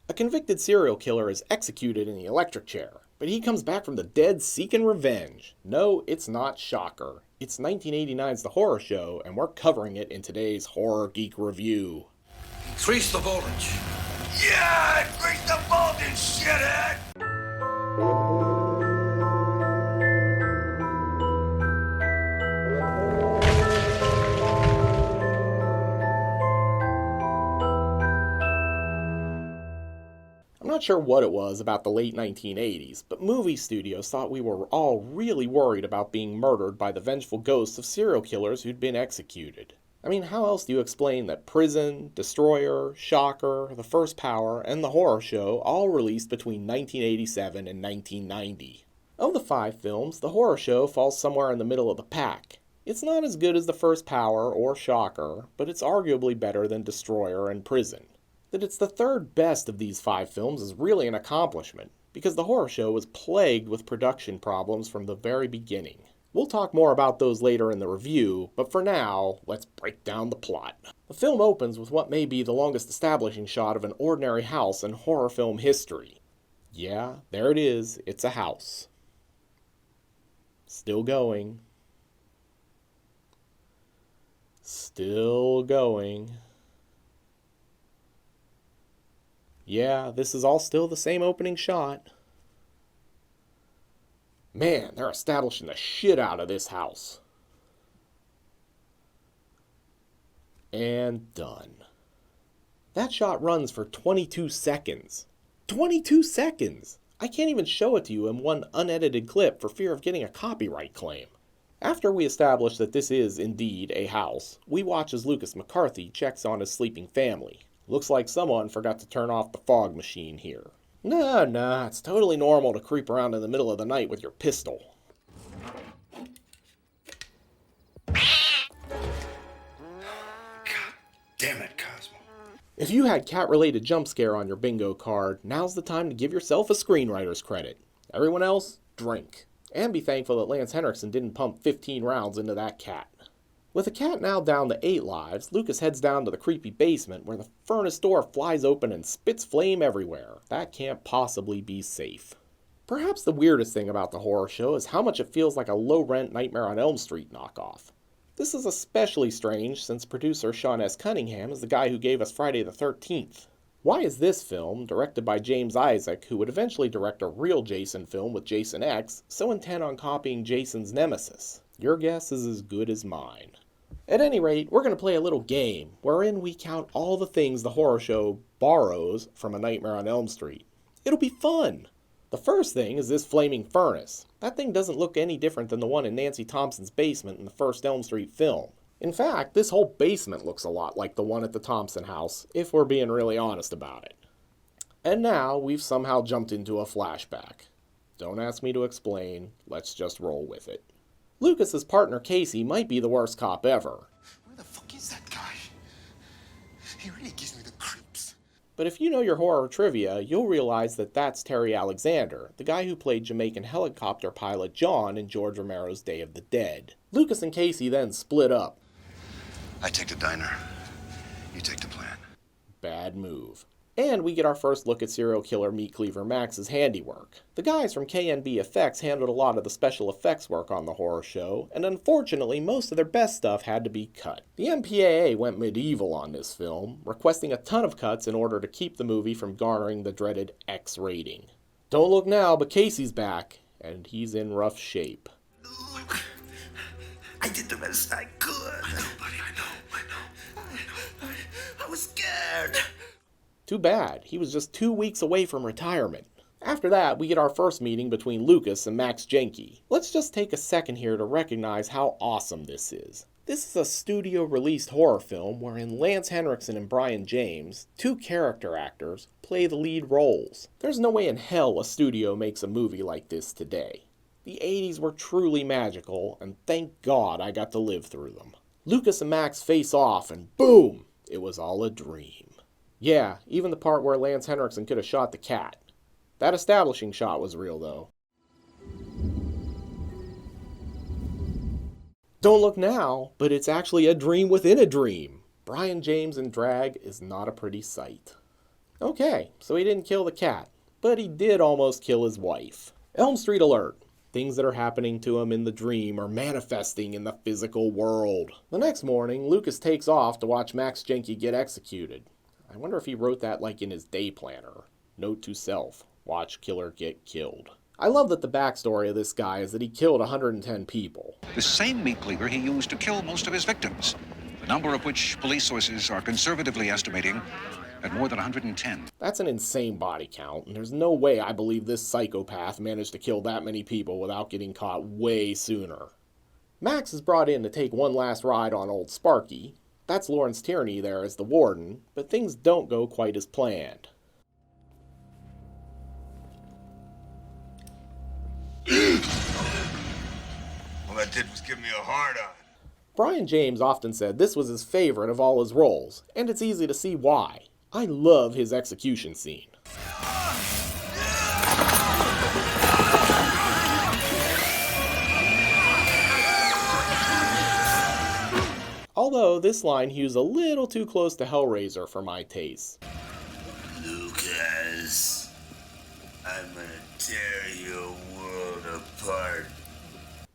A convicted serial killer is executed in the electric chair, but he comes back from the dead seeking revenge. No, it's not Shocker. It's 1989's The Horror Show, and we're covering it in today's Horror Geek Review. Increase the voltage. Yeah! Increase the voltage, shithead! I'm not sure what it was about the late 1980s, but movie studios thought we were all really worried about being murdered by the vengeful ghosts of serial killers who'd been executed. I mean, how else do you explain that Prison, Destroyer, Shocker, The First Power, and The Horror Show all released between 1987 and 1990? Of the 5 films, The Horror Show falls somewhere in the middle of the pack. It's not as good as The First Power or Shocker, but it's arguably better than Destroyer and Prison. That it's the third best of these 5 films is really an accomplishment, because The Horror Show was plagued with production problems from the very beginning. We'll talk more about those later in the review, but for now, let's break down the plot. The film opens with what may be the longest establishing shot of an ordinary house in horror film history. Yeah, there it is, it's a house. Still going. Still going. Yeah, this is all still the same opening shot. Man, they're establishing the shit out of this house. And done. That shot runs for 22 seconds. 22 seconds! I can't even show it to you in one unedited clip for fear of getting a copyright claim. After we establish that this is indeed a house, we watch as Lucas McCarthy checks on his sleeping family. Looks like someone forgot to turn off the fog machine here. Nah, it's totally normal to creep around in the middle of the night with your pistol. God damn it, Cosmo. If you had cat-related jump scare on your bingo card, now's the time to give yourself a screenwriter's credit. Everyone else, drink. And be thankful that Lance Henriksen didn't pump 15 rounds into that cat. With the cat now down to 8 lives, Lucas heads down to the creepy basement where the furnace door flies open and spits flame everywhere. That can't possibly be safe. Perhaps the weirdest thing about The Horror Show is how much it feels like a low-rent Nightmare on Elm Street knockoff. This is especially strange since producer Sean S. Cunningham is the guy who gave us Friday the 13th. Why is this film, directed by James Isaac, who would eventually direct a real Jason film with Jason X, so intent on copying Jason's nemesis? Your guess is as good as mine. At any rate, we're going to play a little game, wherein we count all the things The Horror Show borrows from A Nightmare on Elm Street. It'll be fun! The first thing is this flaming furnace. That thing doesn't look any different than the one in Nancy Thompson's basement in the first Elm Street film. In fact, this whole basement looks a lot like the one at the Thompson house, if we're being really honest about it. And now, we've somehow jumped into a flashback. Don't ask me to explain, let's just roll with it. Lucas's partner Casey might be the worst cop ever. Where the fuck is that guy? He really gives me the creeps. But if you know your horror trivia, you'll realize that that's Terry Alexander, the guy who played Jamaican helicopter pilot John in George Romero's Day of the Dead. Lucas and Casey then split up. I take the diner. You take the plan. Bad move. And we get our first look at serial killer meat cleaver Max's handiwork. The guys from KNB Effects handled a lot of the special effects work on The Horror Show, and unfortunately most of their best stuff had to be cut. The MPAA went medieval on this film, requesting a ton of cuts in order to keep the movie from garnering the dreaded X rating. Don't look now, but Casey's back, and he's in rough shape. Look, I did the best I could. I know, buddy, I know. I was scared. Too bad, he was just 2 weeks away from retirement. After that, we get our first meeting between Lucas and Max Jenke. Let's just take a second here to recognize how awesome this is. This is a studio-released horror film wherein Lance Henriksen and Brion James, 2 character actors, play the lead roles. There's no way in hell a studio makes a movie like this today. The 80s were truly magical, and thank God I got to live through them. Lucas and Max face off, and boom! It was all a dream. Yeah, even the part where Lance Henriksen could have shot the cat. That establishing shot was real, though. Don't look now, but it's actually a dream within a dream. Brion James in drag is not a pretty sight. Okay, so he didn't kill the cat, but he did almost kill his wife. Elm Street alert. Things that are happening to him in the dream are manifesting in the physical world. The next morning, Lucas takes off to watch Max Jenke get executed. I wonder if he wrote that like in his day planner. Note to self, watch killer get killed. I love that the backstory of this guy is that he killed 110 people. The same meat cleaver he used to kill most of his victims, the number of which police sources are conservatively estimating at more than 110. That's an insane body count, and there's no way I believe this psychopath managed to kill that many people without getting caught way sooner. Max is brought in to take one last ride on old Sparky. That's Lawrence Tierney there as the warden, but things don't go quite as planned. All that did was give me a hard-on. Brion James often said this was his favorite of all his roles, and it's easy to see why. I love his execution scene. Although this line hews a little too close to Hellraiser for my taste. Lucas, I'm gonna tear your world apart.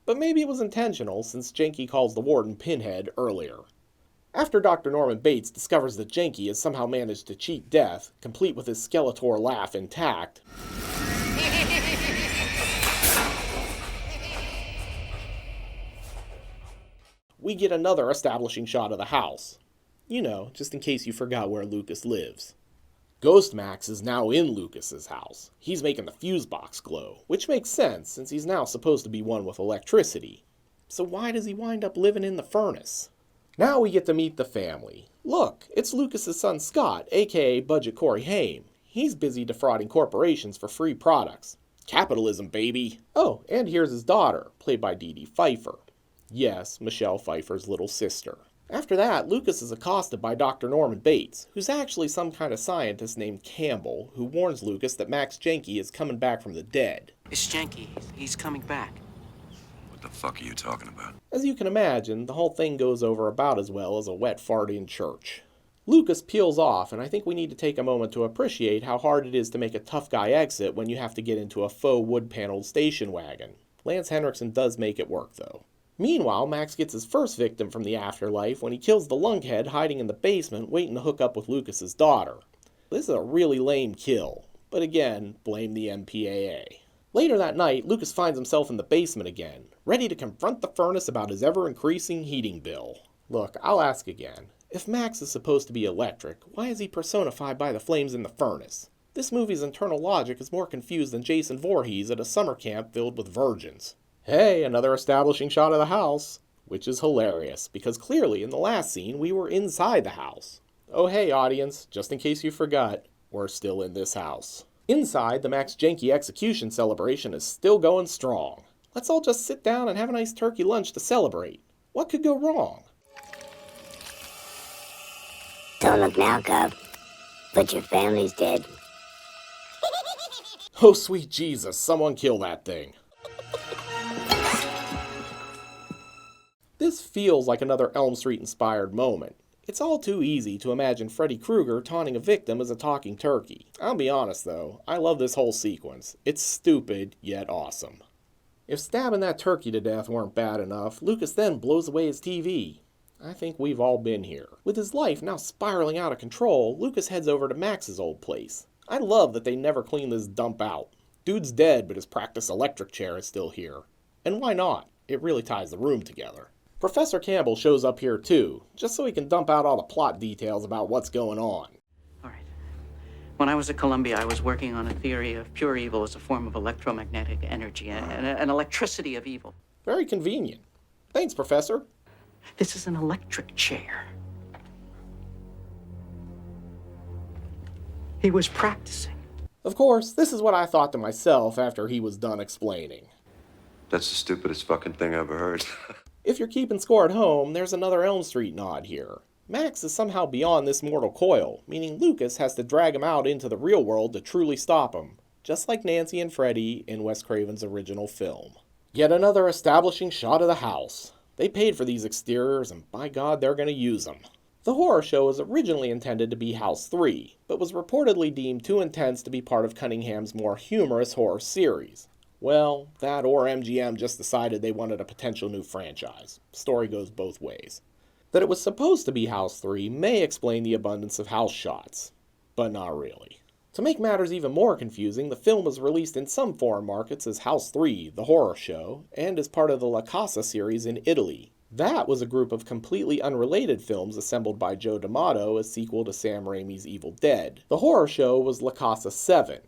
But maybe it was intentional since Jenke calls the warden Pinhead earlier. After Dr. Norman Bates discovers that Jenke has somehow managed to cheat death, complete with his Skeletor laugh intact, we get another establishing shot of the house. You know, just in case you forgot where Lucas lives. Ghost Max is now in Lucas's house. He's making the fuse box glow, which makes sense since he's now supposed to be one with electricity. So why does he wind up living in the furnace? Now we get to meet the family. Look, it's Lucas's son Scott, aka Budget Corey Haim. He's busy defrauding corporations for free products. Capitalism, baby! Oh, and here's his daughter, played by Dee Dee Pfeiffer. Yes, Michelle Pfeiffer's little sister. After that, Lucas is accosted by Dr. Norman Bates, who's actually some kind of scientist named Campbell, who warns Lucas that Max Jenke is coming back from the dead. It's Jenke. He's coming back. What the fuck are you talking about? As you can imagine, the whole thing goes over about as well as a wet fart in church. Lucas peels off, and I think we need to take a moment to appreciate how hard it is to make a tough guy exit when you have to get into a faux wood-paneled station wagon. Lance Henriksen does make it work, though. Meanwhile, Max gets his first victim from the afterlife when he kills the lunkhead hiding in the basement waiting to hook up with Lucas's daughter. This is a really lame kill, but again, blame the MPAA. Later that night, Lucas finds himself in the basement again, ready to confront the furnace about his ever-increasing heating bill. Look, I'll ask again. If Max is supposed to be electric, why is he personified by the flames in the furnace? This movie's internal logic is more confused than Jason Voorhees at a summer camp filled with virgins. Hey, another establishing shot of the house, which is hilarious, because clearly in the last scene we were inside the house. Oh hey audience, just in case you forgot, we're still in this house. Inside, the Max Jenke execution celebration is still going strong. Let's all just sit down and have a nice turkey lunch to celebrate. What could go wrong? Don't look now, Cub, but your family's dead. Oh sweet Jesus, someone kill that thing. This feels like another Elm Street-inspired moment. It's all too easy to imagine Freddy Krueger taunting a victim as a talking turkey. I'll be honest though, I love this whole sequence. It's stupid, yet awesome. If stabbing that turkey to death weren't bad enough, Lucas then blows away his TV. I think we've all been here. With his life now spiraling out of control, Lucas heads over to Max's old place. I love that they never clean this dump out. Dude's dead, but his practice electric chair is still here. And why not? It really ties the room together. Professor Campbell shows up here too, just so he can dump out all the plot details about what's going on. All right. When I was at Columbia, I was working on a theory of pure evil as a form of electromagnetic energy, an electricity of evil. Very convenient. Thanks, Professor. This is an electric chair. He was practicing. Of course, this is what I thought to myself after he was done explaining. That's the stupidest fucking thing I ever heard. If you're keeping score at home, there's another Elm Street nod here. Max is somehow beyond this mortal coil, meaning Lucas has to drag him out into the real world to truly stop him, just like Nancy and Freddy in Wes Craven's original film. Yet another establishing shot of the house. They paid for these exteriors, and by God, they're going to use them. The horror show was originally intended to be House 3, but was reportedly deemed too intense to be part of Cunningham's more humorous horror series. Well, that or MGM just decided they wanted a potential new franchise. Story goes both ways. That it was supposed to be House 3 may explain the abundance of house shots, but not really. To make matters even more confusing, the film was released in some foreign markets as House 3, the horror show, and as part of the La Casa series in Italy. That was a group of completely unrelated films assembled by Joe D'Amato as sequel to Sam Raimi's Evil Dead. The horror show was La Casa 7,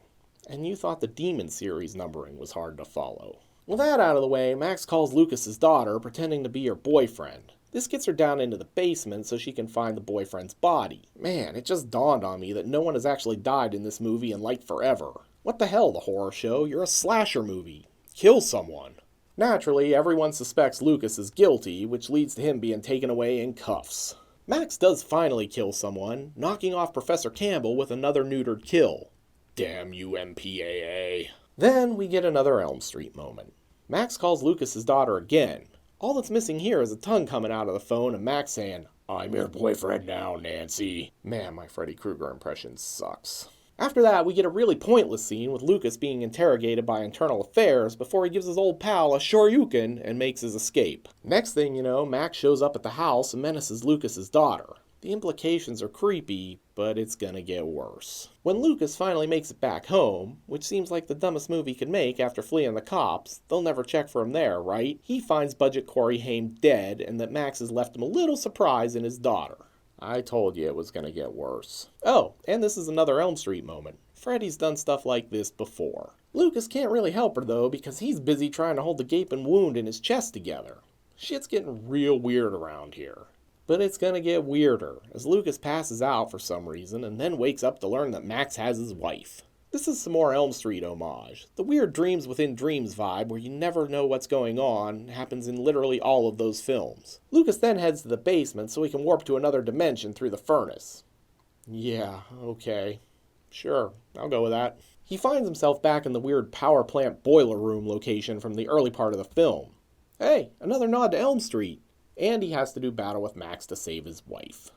and you thought the Demon series numbering was hard to follow. With that out of the way, Max calls Lucas's daughter, pretending to be her boyfriend. This gets her down into the basement so she can find the boyfriend's body. Man, it just dawned on me that no one has actually died in this movie in like forever. What the hell, the horror show? You're a slasher movie. Kill someone. Naturally, everyone suspects Lucas is guilty, which leads to him being taken away in cuffs. Max does finally kill someone, knocking off Professor Campbell with another neutered kill. Damn you, MPAA. Then we get another Elm Street moment. Max calls Lucas's daughter again. All that's missing here is a tongue coming out of the phone and Max saying, "I'm your boyfriend now, Nancy." Man, my Freddy Krueger impression sucks. After that, we get a really pointless scene with Lucas being interrogated by Internal Affairs before he gives his old pal a shoryuken and makes his escape. Next thing you know, Max shows up at the house and menaces Lucas's daughter. The implications are creepy, but it's gonna get worse. When Lucas finally makes it back home, which seems like the dumbest move he could make after fleeing the cops, they'll never check for him there, right? He finds Budget Corey Haim dead and that Max has left him a little surprise in his daughter. I told you it was gonna get worse. Oh, and this is another Elm Street moment. Freddy's done stuff like this before. Lucas can't really help her though because he's busy trying to hold the gaping wound in his chest together. Shit's getting real weird around here. But it's gonna get weirder, as Lucas passes out for some reason and then wakes up to learn that Max has his wife. This is some more Elm Street homage. The weird dreams within dreams vibe where you never know what's going on happens in literally all of those films. Lucas then heads to the basement so he can warp to another dimension through the furnace. Yeah, okay. Sure, I'll go with that. He finds himself back in the weird power plant boiler room location from the early part of the film. Hey, another nod to Elm Street. And he has to do battle with Max to save his wife.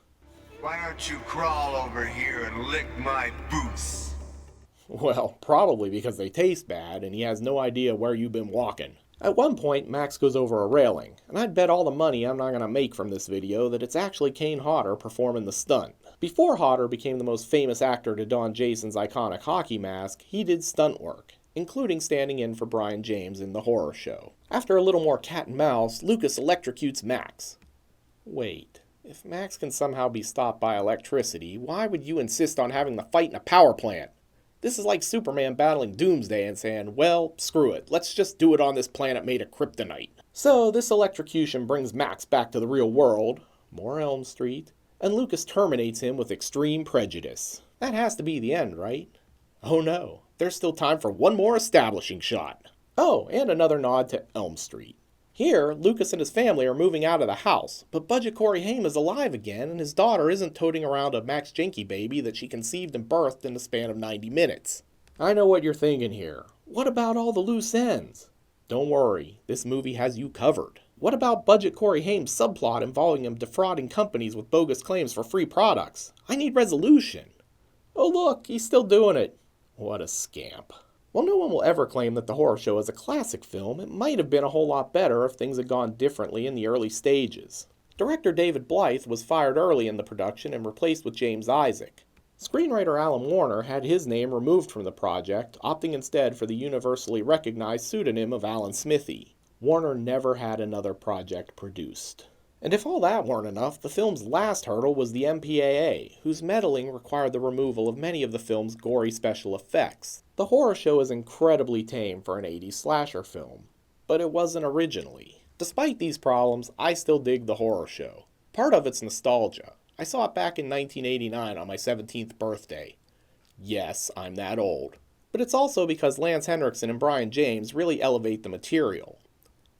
Why don't you crawl over here and lick my boots? Well, probably because they taste bad and he has no idea where you've been walking. At one point, Max goes over a railing, and I'd bet all the money I'm not going to make from this video that it's actually Kane Hodder performing the stunt. Before Hodder became the most famous actor to don Jason's iconic hockey mask, he did stunt work, including standing in for Brion James in the horror show. After a little more cat and mouse, Lucas electrocutes Max. Wait, if Max can somehow be stopped by electricity, why would you insist on having the fight in a power plant? This is like Superman battling Doomsday and saying, well, screw it, let's just do it on this planet made of kryptonite. So this electrocution brings Max back to the real world, more Elm Street, and Lucas terminates him with extreme prejudice. That has to be the end, right? Oh no, there's still time for one more establishing shot. Oh, and another nod to Elm Street. Here, Lucas and his family are moving out of the house, but Budget Corey Haim is alive again and his daughter isn't toting around a Max Jenke baby that she conceived and birthed in the span of 90 minutes. I know what you're thinking here. What about all the loose ends? Don't worry, this movie has you covered. What about Budget Corey Haim's subplot involving him defrauding companies with bogus claims for free products? I need resolution. Oh look, he's still doing it. What a scamp. While no one will ever claim that the horror show is a classic film, it might have been a whole lot better if things had gone differently in the early stages. Director David Blythe was fired early in the production and replaced with James Isaac. Screenwriter Alan Warner had his name removed from the project, opting instead for the universally recognized pseudonym of Alan Smithy. Warner never had another project produced. And if all that weren't enough, the film's last hurdle was the MPAA, whose meddling required the removal of many of the film's gory special effects. The horror show is incredibly tame for an 80s slasher film, but it wasn't originally. Despite these problems, I still dig the horror show. Part of it's nostalgia. I saw it back in 1989 on my 17th birthday. Yes, I'm that old. But it's also because Lance Henriksen and Brion James really elevate the material.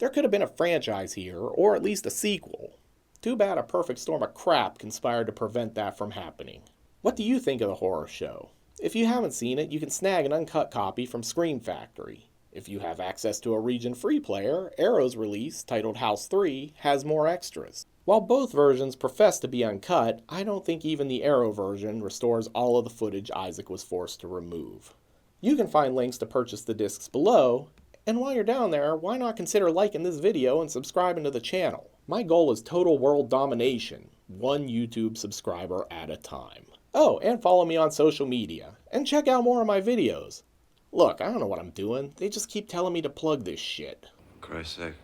There could have been a franchise here, or at least a sequel. Too bad a perfect storm of crap conspired to prevent that from happening. What do you think of the horror show? If you haven't seen it, you can snag an uncut copy from Scream Factory. If you have access to a region-free player, Arrow's release, titled House 3, has more extras. While both versions profess to be uncut, I don't think even the Arrow version restores all of the footage Isaac was forced to remove. You can find links to purchase the discs below, and while you're down there, why not consider liking this video and subscribing to the channel? My goal is total world domination, one YouTube subscriber at a time. Oh, and follow me on social media, and check out more of my videos. Look, I don't know what I'm doing, they just keep telling me to plug this shit. Christ's sake.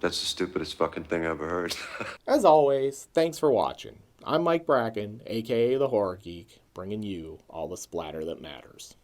That's the stupidest fucking thing I ever heard. As always, thanks for watching. I'm Mike Bracken, aka The Horror Geek, bringing you all the splatter that matters.